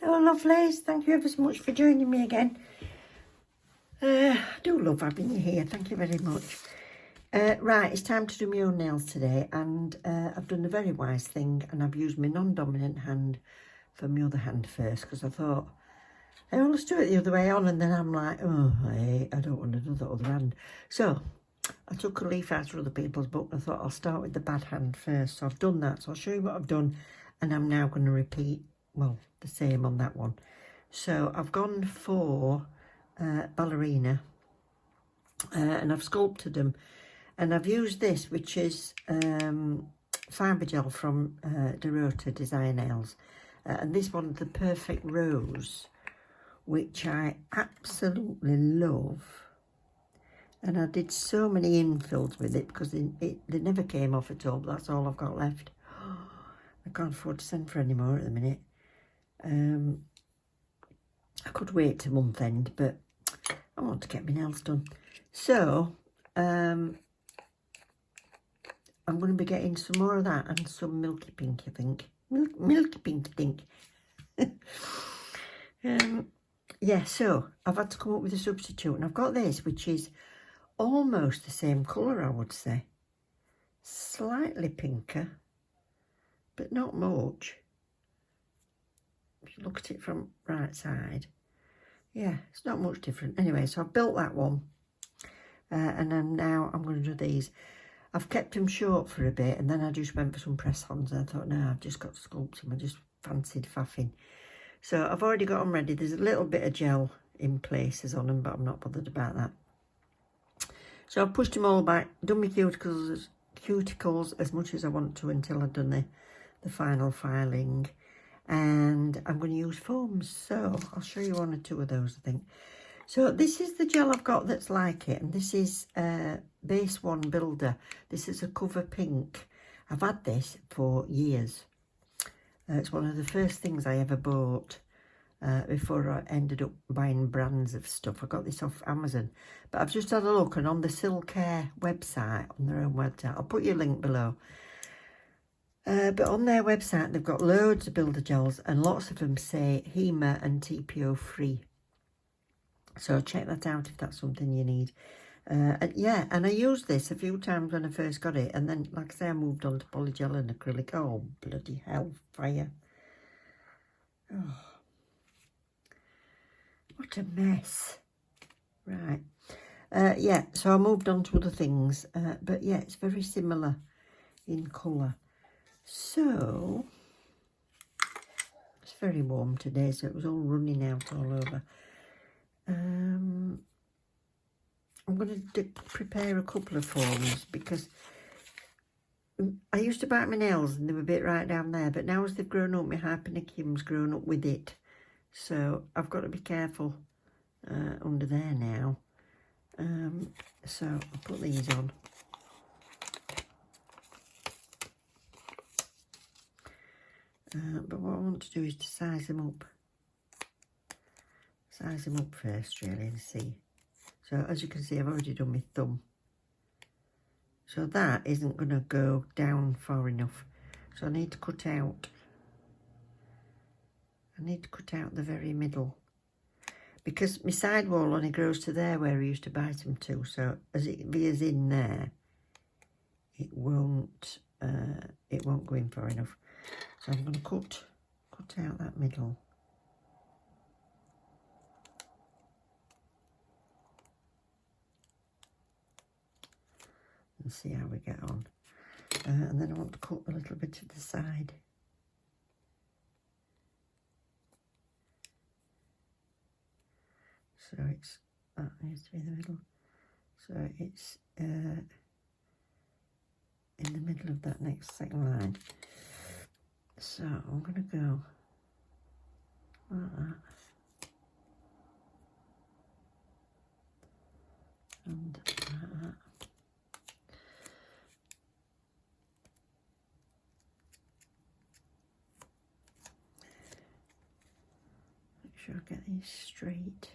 Hello lovelies, thank you ever so much for joining me again. I do love having you here, thank you very much. Right, it's time to do my own nails today, and I've done a very wise thing, and I've used my non-dominant hand for my other hand first, because I thought, I always do it the other way on, and then I'm like, oh, I don't want to do the other hand. So, I took a leaf out of other people's book, and I thought I'll start with the bad hand first. So I've done that, so I'll show you what I've done, and I'm now going to repeat, well, the same on that one. So I've gone for ballerina, and I've sculpted them, and I've used this, which is fibre gel from Dorota Design Nails, and this one's the Perfect Rose, which I absolutely love. And I did so many infills with it because they never came off at all, but that's all I've got left. I can't afford to send for any more at the minute. I could wait to month end, but I want to get my nails done. So, I'm going to be getting some more of that and some milky pink, I think. Milky pink, I think. Yeah, so I've had to come up with a substitute, and I've got this, which is almost the same colour, I would say. Slightly pinker, but not much. If you look at it from right side, yeah, it's not much different. Anyway, so I've built that one, and then now I'm going to do these. I've kept them short for a bit, and then I just went for some press-ons, and I thought, no, I've just got to sculpt them. I just fancied faffing. So I've already got them ready. There's a little bit of gel in places on them, but I'm not bothered about that. So I've pushed them all back, done my cuticles as much as I want to until I've done the final filing. And I'm going to use foams, so I'll show you one or two of those, I think. So this is the gel I've got that's like it, and this is Base One Builder. This is a cover pink. I've had this for years. It's one of the first things I ever bought before I ended up buying brands of stuff. I got this off Amazon, but I've just had a look, and on the Silcare website, on their own website, I'll put you a link below. But on their website, they've got loads of builder gels, and lots of them say HEMA and TPO free. So check that out if that's something you need. And yeah, and I used this a few times when I first got it, and then, like I say, I moved on to polygel and acrylic. Oh, bloody hell, fire. Oh, what a mess. Right. Yeah, so I moved on to other things, but yeah, it's very similar in colour. So, it's very warm today, so it was all running out all over. I'm going to prepare a couple of forms, because I used to bite my nails and they were a bit right down there, but now as they've grown up, my hypericum's grown up with it. So I've got to be careful under there now. So I'll put these on. But what I want to do is to size them up. Size them up first, really, and see. So as you can see, I've already done my thumb. So that isn't going to go down far enough. So I need to cut out. I need to cut out the very middle, because my sidewall only grows to there where I used to bite them to. So as it veers in there, it won't go in far enough. So I'm going to cut out that middle. And see how we get on. And then I want to cut a little bit to the side. So that needs to be in the middle. So it's in the middle of that next second line. So I'm going to go like that. And like that. Make sure I get these straight.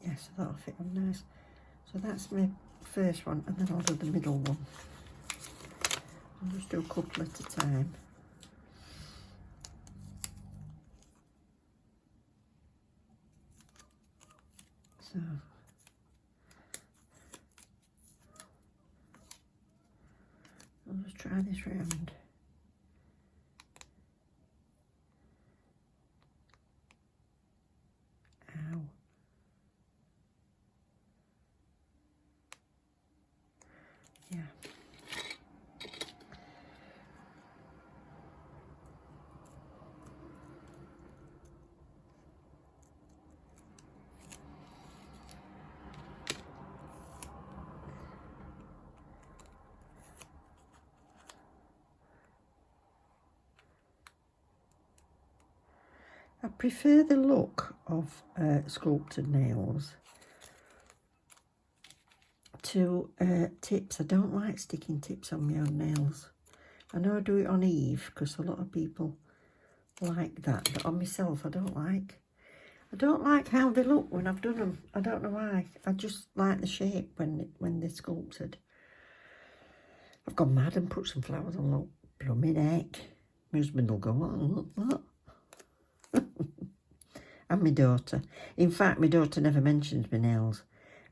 Yes, so that'll fit on nice. So that's my first one, and then I'll do the middle one. I'll just do a couple at a time. So I'll just try this round. Ow. Yeah. I prefer the look of sculpted nails to tips. I don't like sticking tips on my own nails. I know I do it on Eve because a lot of people like that, but on myself I don't like. I don't like how they look when I've done them. I don't know why. I just like the shape when they're sculpted. I've gone mad and put some flowers on. Look, blooming heck. My husband will go, what? And my daughter. In fact, my daughter never mentions my nails.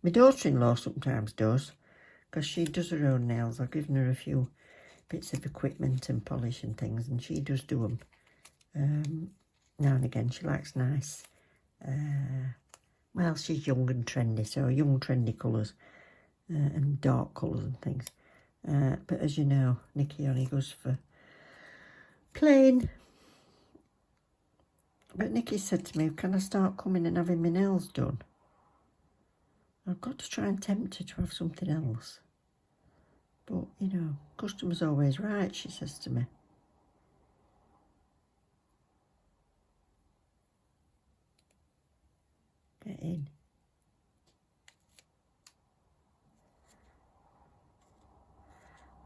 My daughter-in-law sometimes does, because she does her own nails. I've given her a few bits of equipment and polish and things, and she does do them. Now and again, she likes nice, well, she's young and trendy, so young trendy colours and dark colours and things. But as you know, Nikki only goes for plain. But Nikki said to me, can I start coming and having my nails done? I've got to try and tempt her to have something else. But, you know, customer's always right, she says to me. Get in.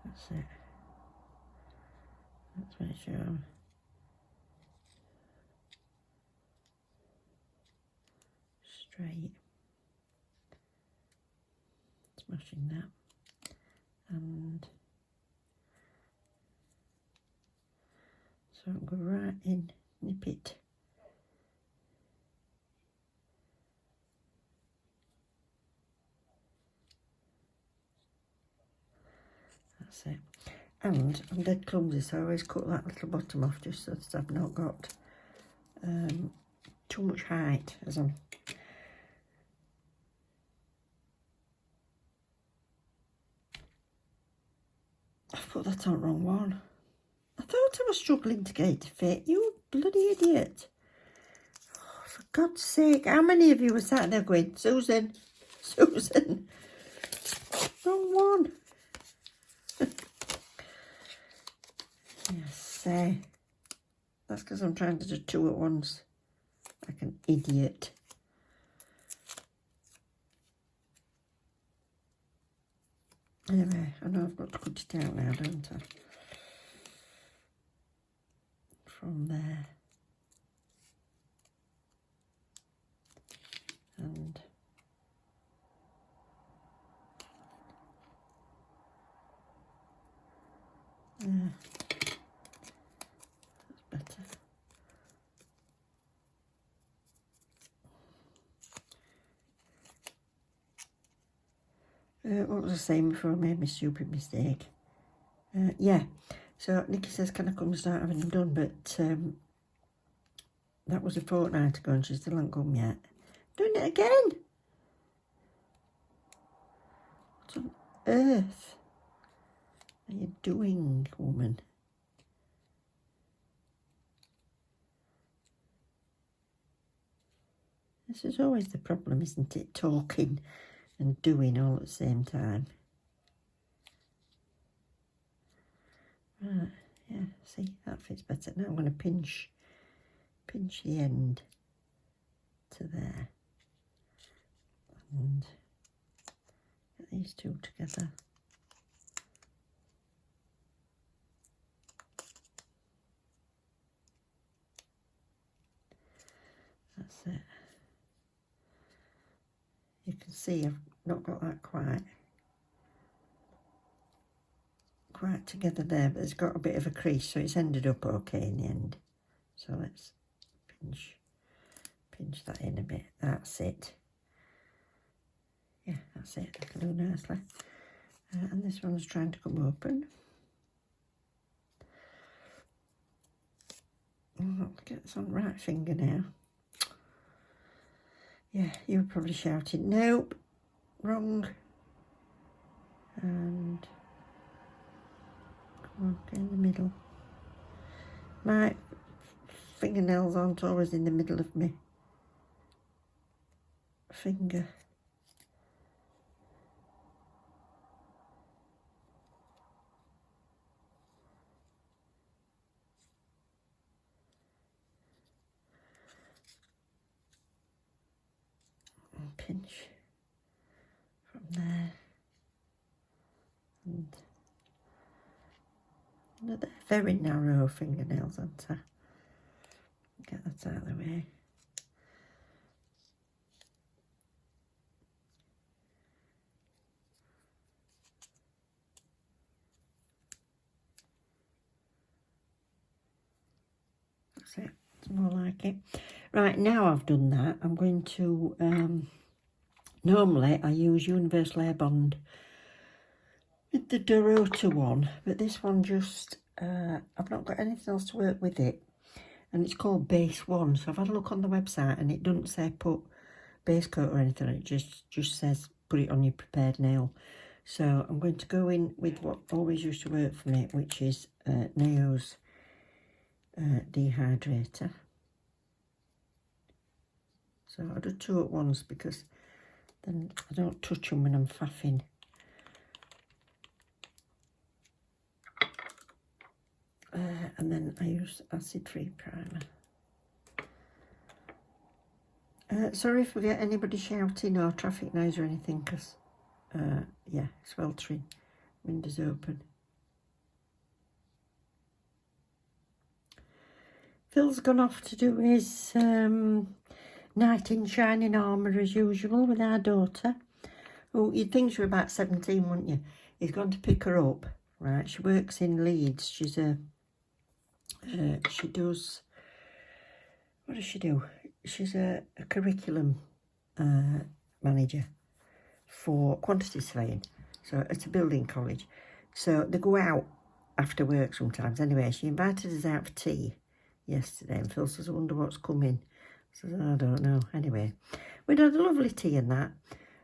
That's it. Let's make sure I'm straight. Smashing that. And so I'll go right in, nip it. That's it. And I'm dead clumsy, so I always cut that little bottom off just so that I've not got too much height as I'm. I've put that on the wrong one. I thought I was struggling to get it to fit. You bloody idiot. Oh, for God's sake, how many of you were sat there going, Susan, Susan, wrong one. Yes, that's because I'm trying to do two at once, like an idiot. Anyway, I know I've got to cut it out now, don't I? From there. And that's better. What was I saying before I made my stupid mistake? Yeah, so Nikki says, can I come and start having them done? But that was a fortnight ago and she still hasn't come yet. Doing it again? What on earth are you doing, woman? This is always the problem, isn't it? Talking and doing all at the same time. Right, yeah, see, that fits better. Now I'm going to pinch the end to there. And get these two together. That's it. You can see I've not got that quite quite together there, but it's got a bit of a crease, so it's ended up okay in the end. So let's pinch that in a bit. That's it. Yeah, that's it. That'll do nicely. And this one's trying to come open. Oh, get this on the right finger now. Yeah, you were probably shouting, nope, wrong. And come on, get in the middle. My fingernails aren't always in the middle of my finger. And pinch from there. And they're very narrow fingernails, aren't they? Get that out of the way. That's it. It's more like it. Right, now I've done that, I'm going to, normally I use Universal Air Bond with the Dorota one, but this one just, I've not got anything else to work with it. And it's called Base One, so I've had a look on the website and it doesn't say put base coat or anything, it just says put it on your prepared nail. So I'm going to go in with what always used to work for me, which is Neo's dehydrator. So I'll do 2 at once because then I don't touch them when I'm faffing. And then I use acid-free primer. Sorry if we get anybody shouting or traffic noise or anything, because, yeah, sweltering, windows open. Phil's gone off to do his knight in shining armour as usual with our daughter. Oh, you'd think she was about 17, wouldn't you? He's gone to pick her up, right? She works in Leeds. She's she does, what does she do? She's a curriculum manager for quantity surveying. So it's a building college. So they go out after work sometimes. Anyway, she invited us out for tea yesterday and Phil says, I wonder what's coming. I says, I don't know. Anyway, we'd had a lovely tea and that.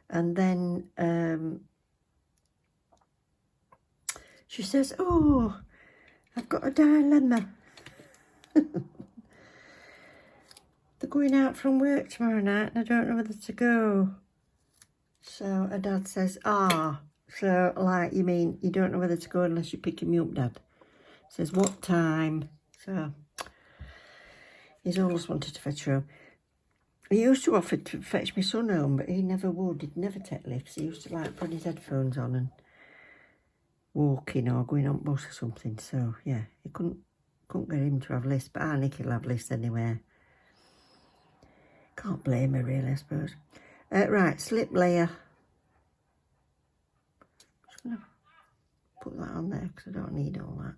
And then she says, oh, I've got a dilemma. They're going out from work tomorrow night and I don't know whether to go. So her dad says, so like, you mean you don't know whether to go unless you pick me up, Dad? Says, what time? So he's always wanted to fetch her home. He used to offer to fetch my son home, but he never would. He'd never take lifts. He used to like put his headphones on and walking or going on bus or something. So yeah, he couldn't get him to have lifts, but I think he'll have lifts anyway. Can't blame her really, I suppose. Right, slip layer. Just gonna put that on there because I don't need all that.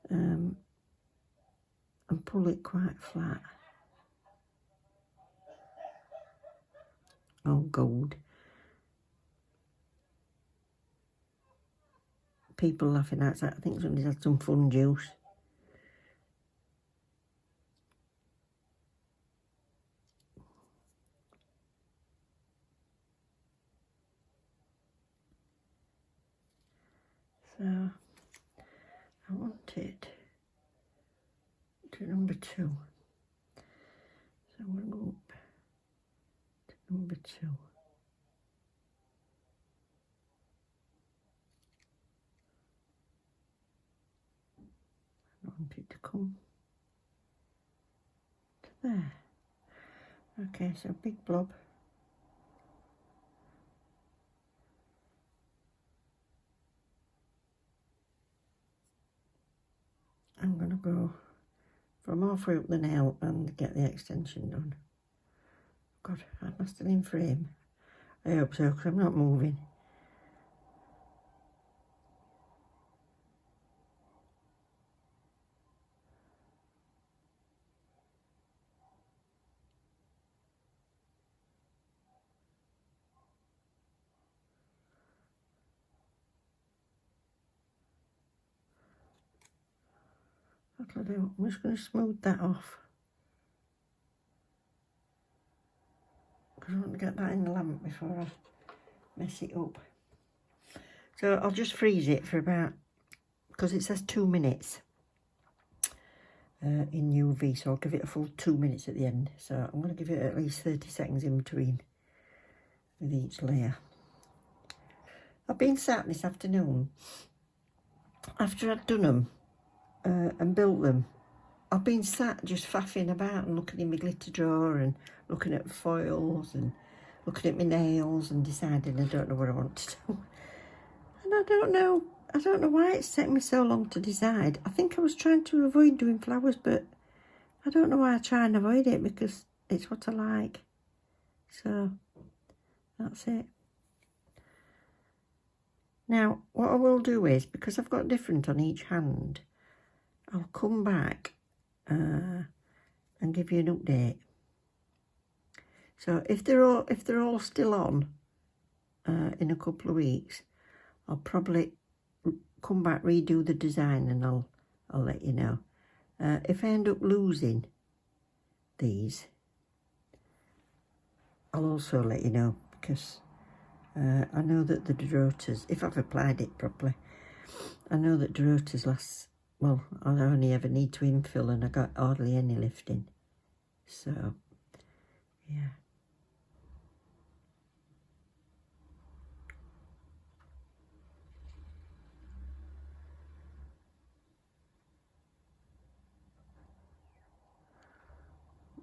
And pull it quite flat. Oh, gold. People laughing outside. I think somebody's had some fun juice. So I want it to number 2. So we'll go up to number 2. I want it to come to there. Okay, so big blob. I'm going to go from halfway up the nail and get the extension done. God, am I still in frame? I hope so, because I'm not moving. That'll do. I'm just going to smooth that off. Because I want to get that in the lamp before I mess it up. So I'll just freeze it for about, because it says 2 minutes in UV, so I'll give it a full 2 minutes at the end. So I'm going to give it at least 30 seconds in between with each layer. I've been sat this afternoon, after I'd done them and built them, I've been sat just faffing about and looking in my glitter drawer and looking at foils and looking at my nails and deciding I don't know what I want to do. And I don't know why it's taken me so long to decide. I think I was trying to avoid doing flowers, but I don't know why I try and avoid it, because it's what I like. So that's it. Now, what I will do is, because I've got different on each hand, I'll come back and give you an update. So if they're all still on in a couple of weeks, I'll probably come back, redo the design, and I'll let you know. If I end up losing these, I'll also let you know, because I know that the rotors, if I've applied it properly, I know that the rotors last, well, I only ever need to infill, and I got hardly any lifting. So, yeah.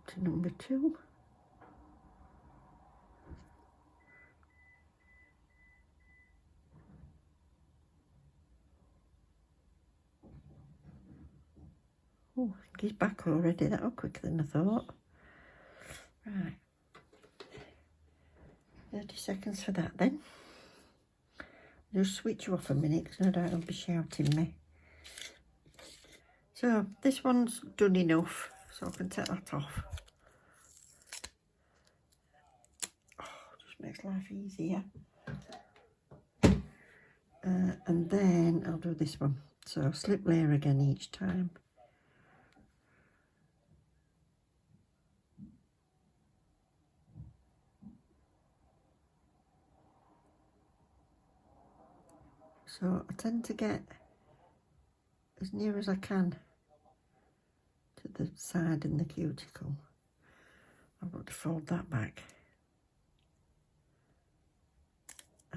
To number 2. Oh, he's back already. That was quicker than I thought. Right. 30 seconds for that then. Just switch you off a minute, because no doubt he'll be shouting me. So this one's done enough, so I can take that off. Oh, just makes life easier. And then I'll do this one. So slip layer again each time. So I tend to get as near as I can to the side and the cuticle. I've got to fold that back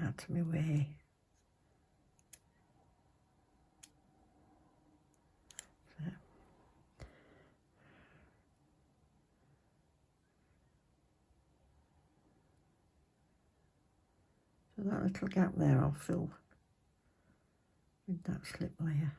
out of my way. There. So that little gap there I'll fill with that slip layer.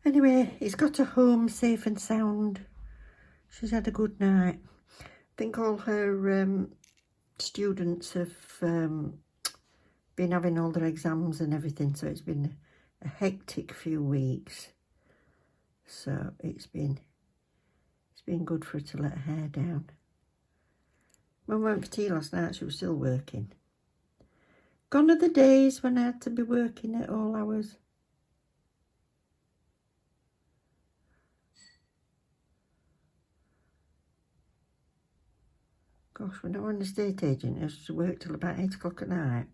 Anyway, he's got her home safe and sound. She's had a good night. I think all her students have been having all their exams and everything, so it's been a hectic few weeks. So it's been good for her to let her hair down. Mum went for tea last night, she was still working. Gone are the days when I had to be working at all hours. Gosh, when I was an estate agent, I used to work till about 8 o'clock at night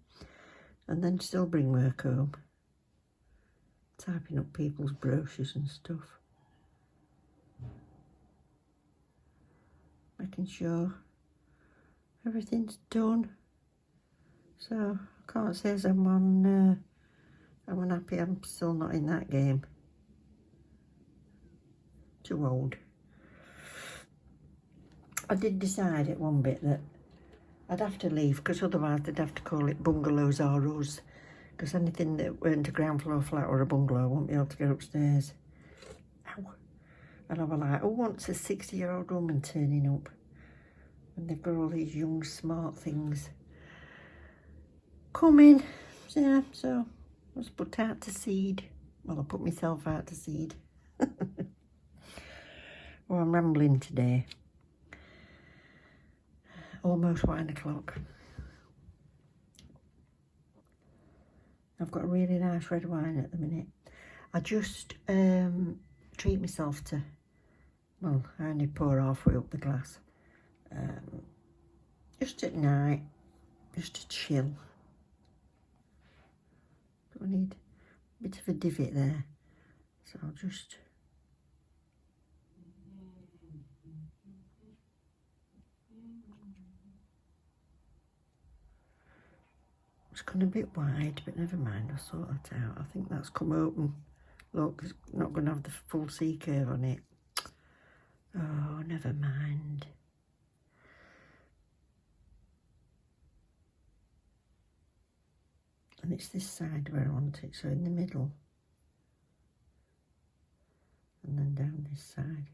and then still bring work home. Typing up people's brochures and stuff. Making sure everything's done. So I can't say as I'm unhappy I'm still not in that game. Too old. I did decide at one bit that I'd have to leave, because otherwise they'd have to call it bungalows or us, because anything that weren't a ground floor flat or a bungalow I won't be able to get upstairs. Ow. And I was like, who wants a 60-year-old woman turning up? And they've got all these young smart things coming. Yeah, so I was put out to seed. Well, I put myself out to seed. Well, I'm rambling today. Almost 1 o'clock. I've got a really nice red wine at the minute. I just treat myself to, well, I only pour halfway up the glass. Just at night, just to chill. I need a bit of a divot there, so I'll just... It's gone a bit wide, but never mind, I'll sort that out. I think that's come open. Look, it's not going to have the full C curve on it. Oh, never mind. And it's this side where I want it, so in the middle. And then down this side.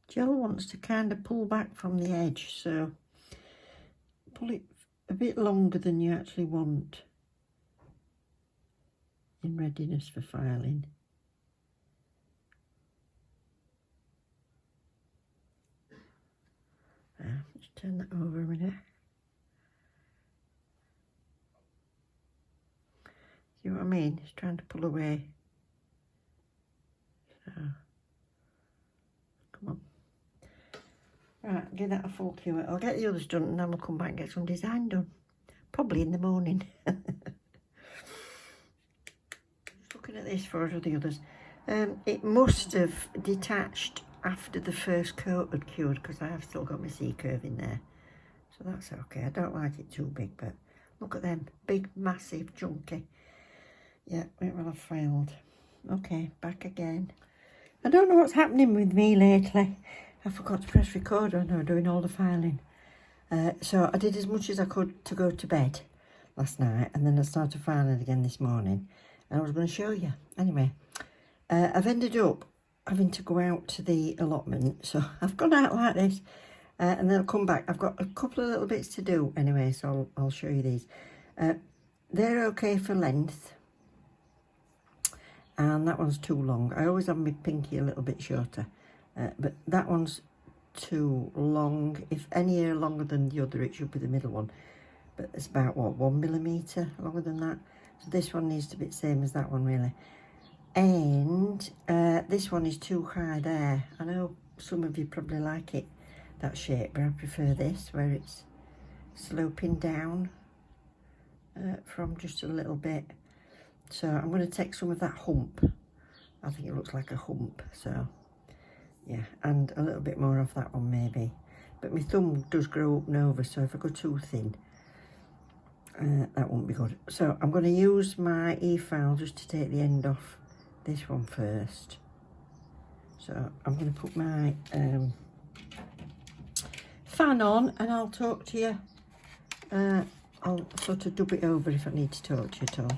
Gel wants to kind of pull back from the edge, so pull it a bit longer than you actually want in readiness for filing. Just turn that over a minute. See what I mean? It's trying to pull away. So, come on. Right, give that a full cure. I'll get the others done and then we'll come back and get some design done. Probably in the morning. Just looking at this for the others. It must have detached after the first coat had cured because I have still got my C curve in there. So that's okay. I don't like it too big, but look at them. Big, massive, chunky. Yeah, well, I've failed. Okay, back again. I don't know what's happening with me lately. I forgot to press record when I was doing all the filing. So I did as much as I could to go to bed last night, and then I started filing again this morning. And I was going to show you. Anyway, I've ended up having to go out to the allotment. So I've gone out like this, and then I'll come back. I've got a couple of little bits to do anyway, so I'll show you these. They're okay for length. And that one's too long. I always have my pinky a little bit shorter, but that one's too long. If any are longer than the other, it should be the middle one, but it's about what, 1 millimetre longer than that. So this one needs to be the same as that one really. And this one is too high there. I know some of you probably like it that shape, but I prefer this where it's sloping down from just a little bit. So I'm going to take some of that hump. I think it looks like a hump. So yeah, and a little bit more of that one maybe. But my thumb does grow up and over, so if I go too thin, that won't be good. So I'm going to use my e-file just to take the end off this one first. So I'm going to put my fan on and I'll talk to you. I'll sort of dub it over if I need to talk to you at all.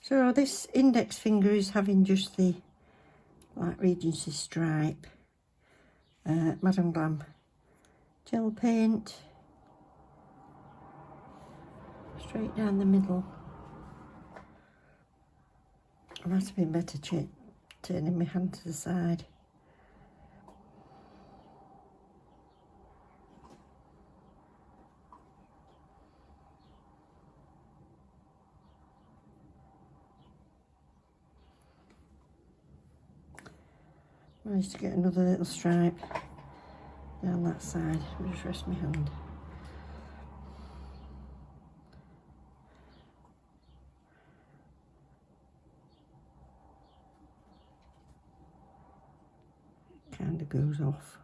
So this index finger is having just the like Regency stripe, Madame Glam gel paint, straight down the middle. I might have been better turning my hand to the side. Managed to get another little stripe down that side. I'll just rest my hand. Kind of goes off.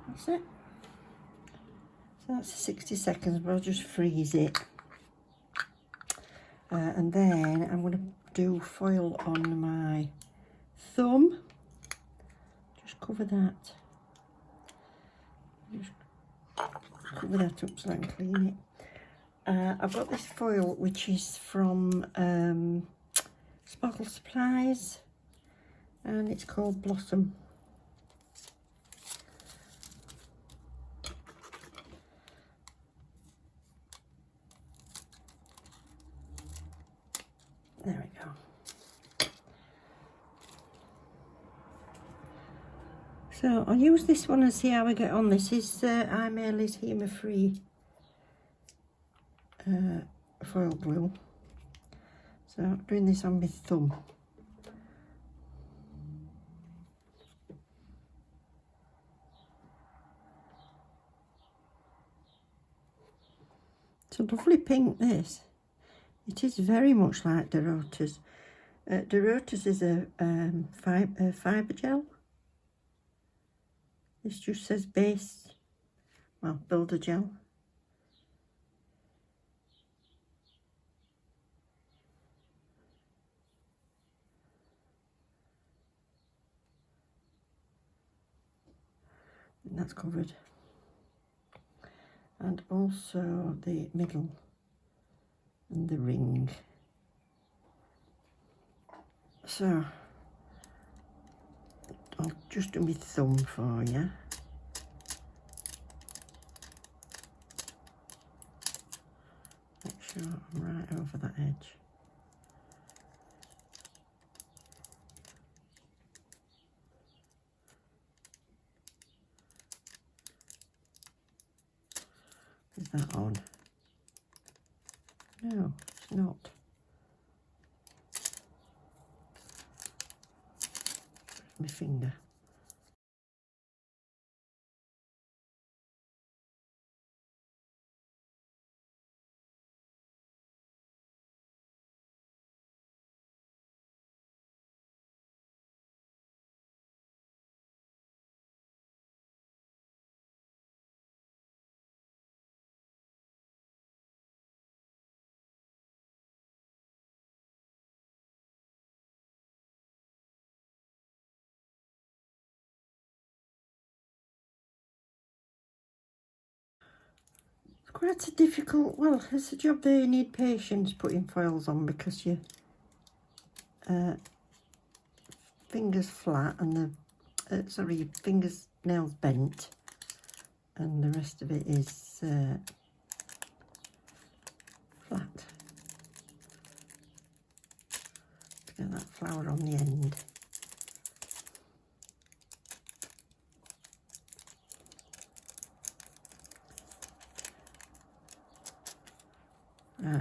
That's it. So that's 60 seconds, but I'll just freeze it. And then I'm going to do foil on my thumb. Just cover that. Just cover that up so I can clean it. I've got this foil which is from Sparkle Supplies, and it's called Blossom. There we go. So I'll use this one and see how we get on. This is I'm Airless Humour Free foil glue. So I'm doing this on my thumb. It's a lovely pink, this. It is very much like Dorota's. Dorota's is a fibre gel. This just says base, well, builder gel. And that's covered. And also the middle and the ring. So I'll just do my thumb for you. Make sure I'm right over that edge. Is that on? No, it's not. My finger. Quite a difficult, well, it's a job that you need patience putting foils on, because your fingers flat and the sorry, your fingers nails bent, and the rest of it is flat. Get that flower on the end.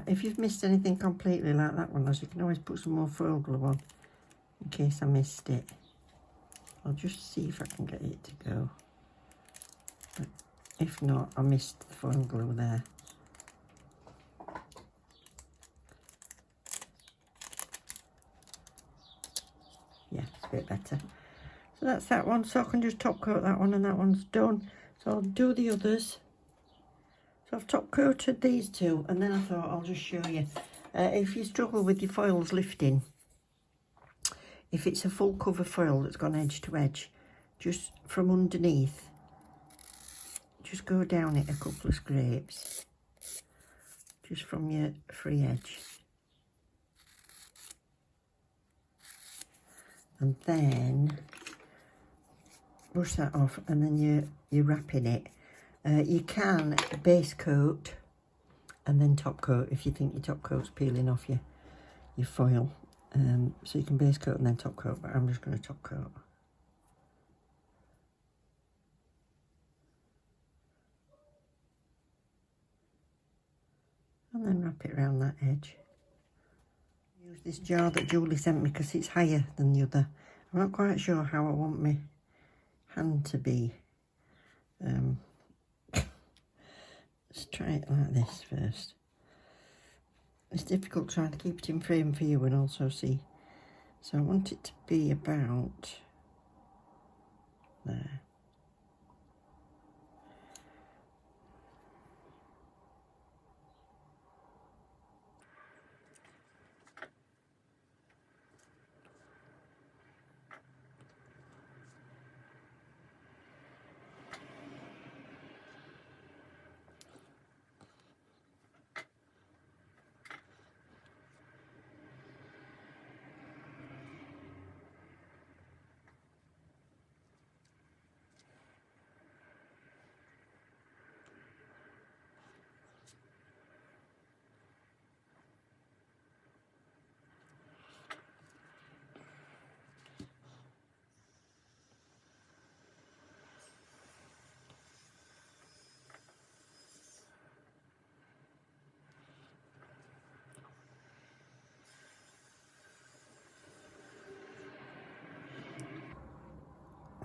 If you've missed anything completely like that one, you can always put some more foil glue on in case I missed it. I'll just see if I can get it to go. But if not, I missed the foil glue there. Yeah, it's a bit better. So that's that one. So I can just top coat that one, and that one's done. So I'll do the others. So I've top coated these two, and then I thought I'll just show you. If you struggle with your foils lifting, if it's a full cover foil that's gone edge to edge, just from underneath, just go down it a couple of scrapes, just from your free edge. And then brush that off, and then you're wrapping it. You can base coat and then top coat if you think your top coat's peeling off your foil. So you can base coat and then top coat, but I'm just going to top coat. And then wrap it around that edge. Use this jar that Julie sent me because it's higher than the other. I'm not quite sure how I want my hand to be. Let's try it like this first. It's difficult trying to keep it in frame for you and also see. So I want it to be about there.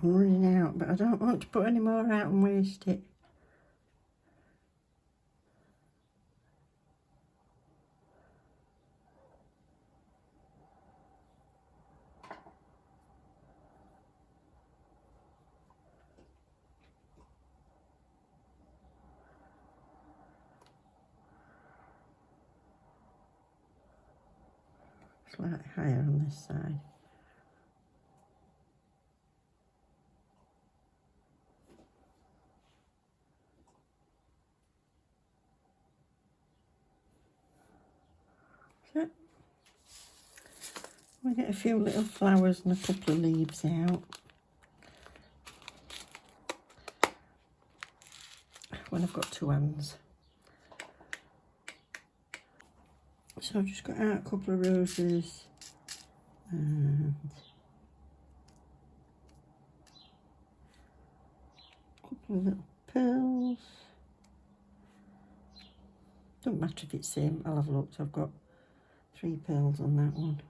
I'm running out, but I don't want to put any more out and waste it. Slightly higher on this side. So we'll get a few little flowers and a couple of leaves out. When I've got two hands. So I've just got out a couple of roses and a couple of little pearls. Don't matter if it's same, I'll have a look. So I've got 3 pearls on that one.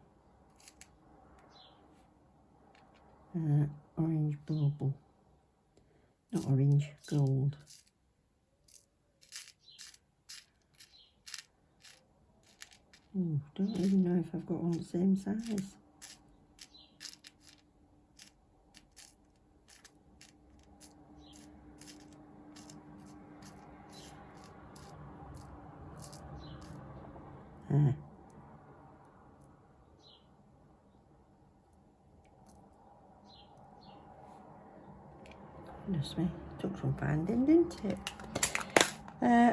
Orange bauble. Not orange, gold. Ooh, don't even know if I've got one the same size. Goodness me, took some finding, didn't it?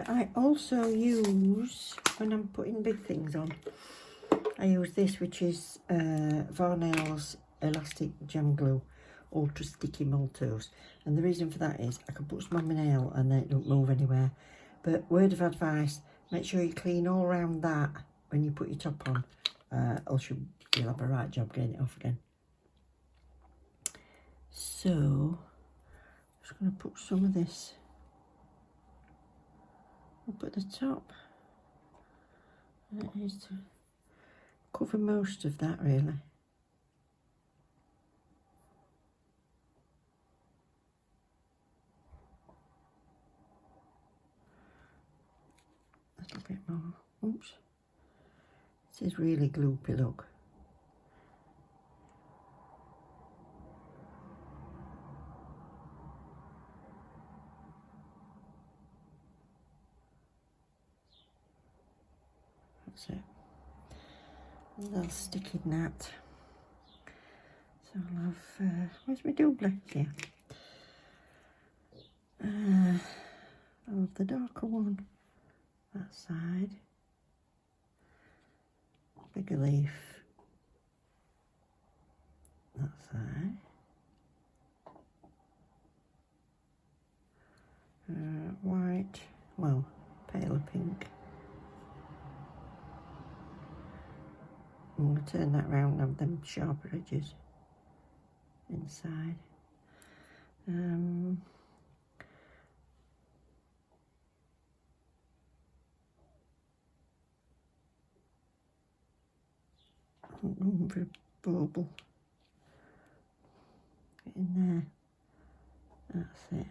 I also use, when I'm putting big things on, I use this, which is Varnell's Elastic Gem Glue Ultra Sticky Multos. And the reason for that is I can put some on my nail and then it don't move anywhere. But word of advice, make sure you clean all around that when you put your top on, else you'll have a right job getting it off again. So, I'm just going to put some of this up at the top. That is to cover most of that, really. A little bit more. Oops. This is really gloopy, look. That's it. A little stick in that. So I'll have, where's my doubler? Yeah. I love the darker one. That side. Bigger leaf. That side. White, well, paler pink. I'm going to turn that round and have them sharper edges inside. Room for a bauble. Get in there. That's it.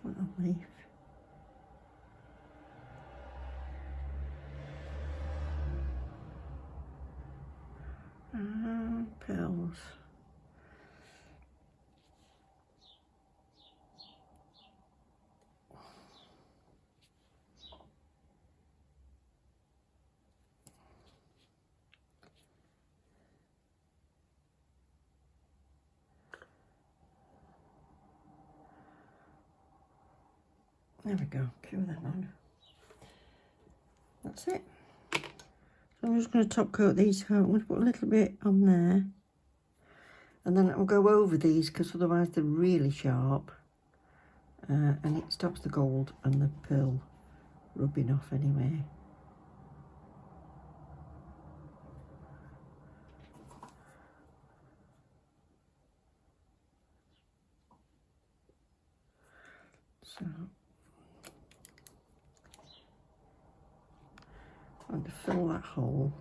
Little leaf. Pearls. There we go, cue that on. That's it. So I'm just going to top coat these. I'm going to put a little bit on there. And then I'll go over these because otherwise they're really sharp. And it stops the gold and the pearl rubbing off anyway. So I want to fill that hole.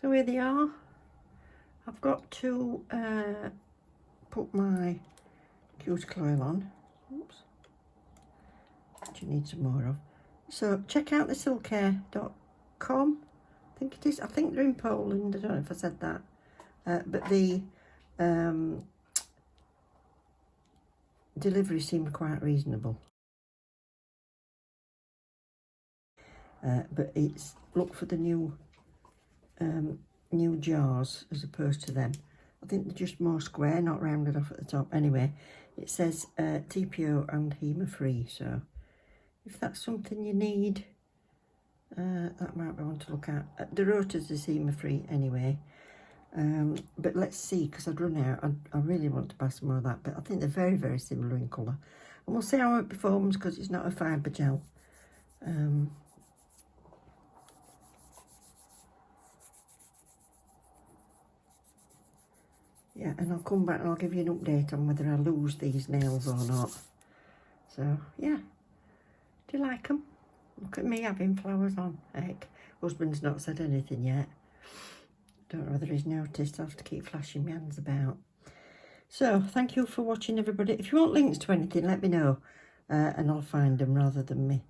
So here they are. I've got to put my cuticle on. Oops. Which you need some more of. So check out the Silcare.com. I think it is. I think they're in Poland. I don't know if I said that. But the delivery seemed quite reasonable. But it's look for the new jars as opposed to them. I think they're just more square, not rounded off at the top. Anyway, it says TPO and HEMA free, so if that's something you need, that might be one to look at. The rotors is HEMA free anyway, but let's see, because I'd run out. I really want to buy some more of that, but I think they're very, very similar in colour. And we'll see how it performs, because it's not a fibre gel. Yeah, and I'll come back and I'll give you an update on whether I lose these nails or not. So, yeah. Do you like them? Look at me having flowers on. Heck, husband's not said anything yet. Don't know whether he's noticed. I'll have to keep flashing my hands about. So, thank you for watching, everybody. If you want links to anything, let me know. And I'll find them rather than me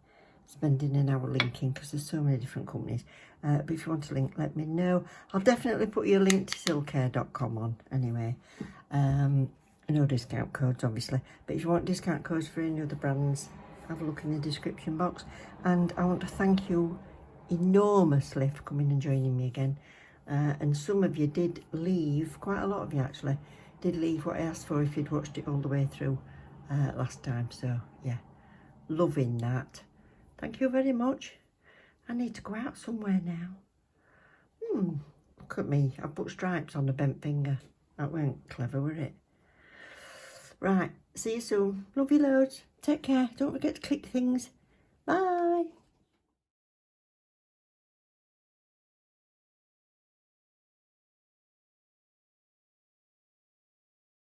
spending an hour linking, because there's so many different companies. But if you want a link, let me know. I'll definitely put your link to silcare.com on anyway. No discount codes, obviously. But if you want discount codes for any other brands, have a look in the description box. And I want to thank you enormously for coming and joining me again. And some of you did leave, quite a lot of you actually, did leave what I asked for if you'd watched it all the way through last time. So, yeah, loving that. Thank you very much. I need to go out somewhere now. Look at me. I've put stripes on the bent finger. That weren't clever, were it? Right, see you soon. Love you loads. Take care. Don't forget to click things.